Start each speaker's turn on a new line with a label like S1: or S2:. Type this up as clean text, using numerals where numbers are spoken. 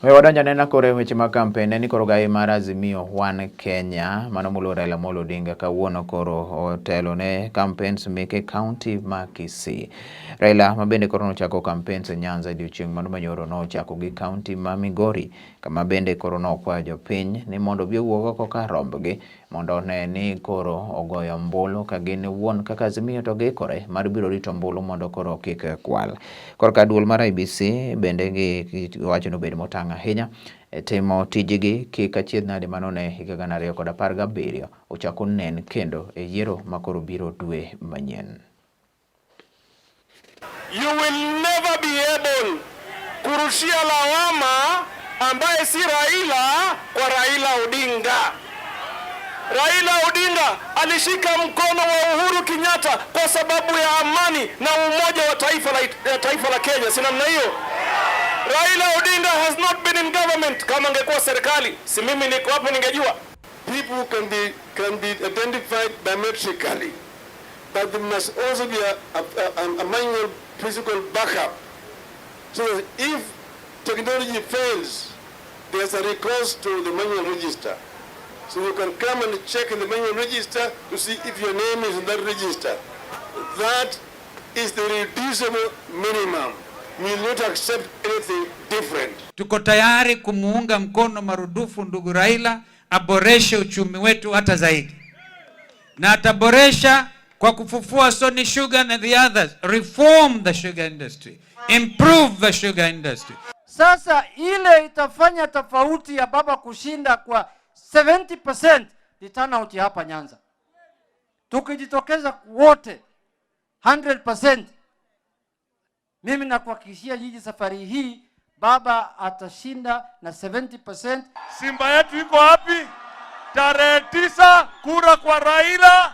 S1: Wadanja nena kore weche ma campaign ni koro gai mar Azimio One Kenya mano mulo Raila Amolo Odinga kawuono koro otelo ne campaigns meke county ma Kisii. Raila mabende koro nochako campaigns Nyanza odiochieng' mano manyoro nochako gi county ma Migori kama bende koro nokwayo jopiny ni mondo bi owuog oko ka rombgi mondo ne ni koro ogoyo ombulu ka gin wuon kaka Azimio to gikore mar biro rito ombulu mondo koro kik kwal. Korka duol mar IBC bende gi wacho no bedo motang' ahinya timo tijigi kik achiedh nade manone higa 2017 ochako nen kendo e yiero makoro biro dwe manyien.
S2: You will never be able kurushia lawama ambaye si Raila kwa Raila Odinga. Raila Odinga alishika mkono wa Uhuru Kenyatta kwa sababu ya amani na umoja wa taifa la Kenya. Si namna hiyo? Raila Odinga has not been in government. Kama angekuwa serikali, si mimi niko hapo ningejua.
S3: People can be identified biometrically, but there must also be a manual physical backup. So that if technology fails, there's a recourse to the manual register. So you can come and check in the manual register to see if your name is in that register. That is the reducible minimum. We will not accept anything different.
S4: Tuko tayari kumuunga mkono marudufu ndugu Raila aboreshe uchumi wetu hata zaidi. Na ataboresha kwa kufufua Sony Sugar and the others. Reform the sugar industry. Improve the sugar industry.
S5: Sasa ile itafanya tofauti ya baba kushinda kwa 70% ni turnout hapa Nyanza. Tukijitokeza wote 100%, mimi nakuhakikishia jiji safari hii baba atashinda na 70%.
S2: Simba yetu iko wapi? Tarehe 9 kura kwa Raila.